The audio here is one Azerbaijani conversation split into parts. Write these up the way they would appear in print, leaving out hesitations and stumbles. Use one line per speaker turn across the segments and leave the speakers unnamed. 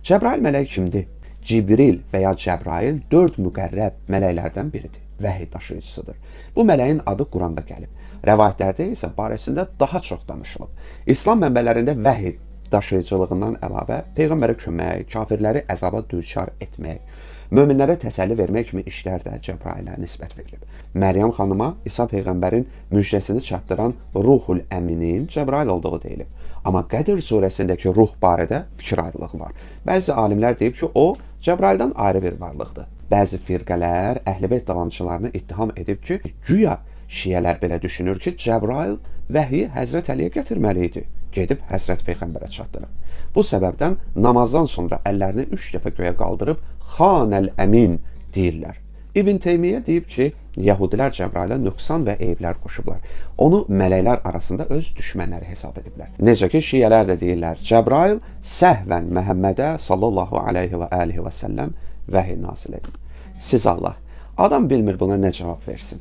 Cəbrail mələk kimdir? Cibril və ya Cəbrail 4 müqərrəb mələklərdən biridir. Vəhiy daşıyıcısıdır. Bu mələyin adı Quranda gəlib. Rəvayətlərdə isə barəsində daha çox danışılıb. İslam mənbələrində vəhiy daşıyıcılığından əlavə Peyğəmbərə kömək, kafirləri əzaba düçar etmək, möminlərə təsəlli vermək kimi işlər də Cəbrailə nisbət verilib. Məryəm xanıma İsa Peyğəmbərin müjdəsini çatdıran Ruhul Əminin Cəbrail olduğu deyilib. Amma Qədr surəsindəki ruh barədə fikir ayrılığı var. Bəzi alimlər deyib ki, o Cəbraildən ayrı bir varlıqdır. Bəzi firqələr Əhl-i-Beyt davamçılarını ittiham edib ki, güya şiyələr belə düşünür ki, Cəbrail vəhyi Həzrət Əliyə gətirməli idi. Gedib Həzrət Peyğəmbərə çatdırıb. Bu səbəbdən namazdan sonra əllərini 3 dəfə göyə qaldırıb Xanəl Əmin deyirlər. İbn Teymiyyə deyib ki, Yəhudilər Cəbrailə nöqsan və eyiblər qoşublar. Onu mələklər arasında öz düşmənləri hesab ediblər. Necə ki, şiyələr də deyirlər, Cəbrail səhvən Məhəmmədə sallallahu aleyhi və alihi və səlləm vəhiy nazil edib. Siz Allah, adam bilmir buna nə cavab versin.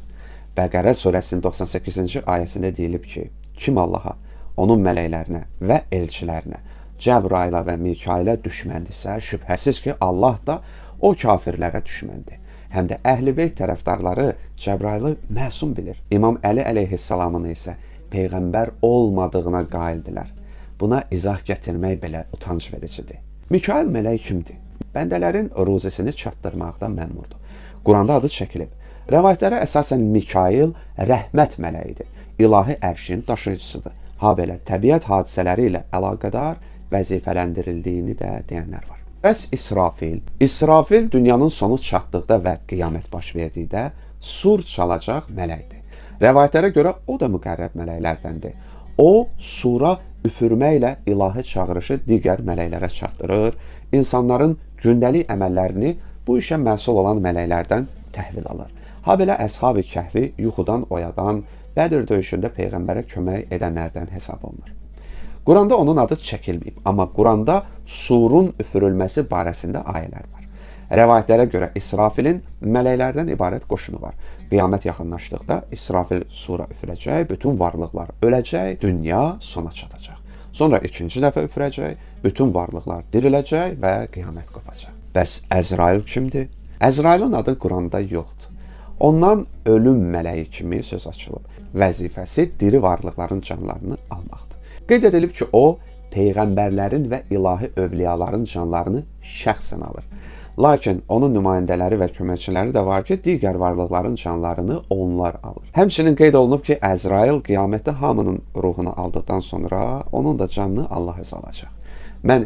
Bəqərə surəsinin 98-ci ayəsində deyilib ki, kim Allaha, onun mələklərinə və elçilərinə, Cəbrailə və Mikailə düşməndirsə, şübhəsiz ki, Allah da o kafirlərə düşməndir. Həm də Əhl-i-Beyt tərəfdarları Cəbrailı məsum bilir. İmam Əli əleyhissalamın isə Peyğəmbər olmadığına qaildilər. Buna izah gətirmək belə utanc vericidir. Mikail mələk kimdir? Bəndələrin ruzisini çatdırmaqda məmurdur. Quranda adı çəkilib. Rəvayətlərə əsasən Mikail rəhmət mələyidir. İlahi ərşin daşıyıcısıdır. Habelə təbiət hadisələri ilə əlaqədar vəzifələndirildiyini də deyənlər var. Bəs İsrafil? İsrafil dünyanın sonu çatdıqda və qiyamət baş verdikdə sur çalacaq mələkdir. Rəvayətlərə görə o da müqərrəb mələklərdəndir. O, sura üfürməklə ilahi çağırışı digər mələklərə çatdırır, insanların gündəlik əməllərini bu işə məsul olan mələklərdən təhvil alır. Habelə Əshab-ı Kəhfi yuxudan oyadan, Bədir döyüşündə Peyğəmbərə kömək edənlərdən hesab olunur. Quranda onun adı çəkilməyib, amma Quranda surun üfürülməsi barəsində ayələr var. Rəvayətlərə görə İsrafilin mələklərdən ibarət qoşunu var. Qiyamət yaxınlaşdıqda İsrafil sura üfürəcək, bütün varlıqlar öləcək, dünya sona çatacaq. Sonra ikinci dəfə üfürəcək, bütün varlıqlar diriləcək və qiyamət qopacaq. Bəs Əzrail kimdir? Əzrailin adı Quranda yoxdur. Ondan ölüm mələyi kimi söz açılıb. Vəzifəsi diri varlıqların canlarını almaqdır. Qeyd edilib ki, o, peyğəmbərlərin və ilahi övliyaların canlarını şəxsən alır. Lakin onun nümayəndələri və köməkçiləri də var ki, digər varlıqların canlarını onlar alır. Həmçinin qeyd olunub ki, Əzrail qiyamətdə hamının ruhunu aldıqdan sonra onun da canını Allah öz alacaq. Mən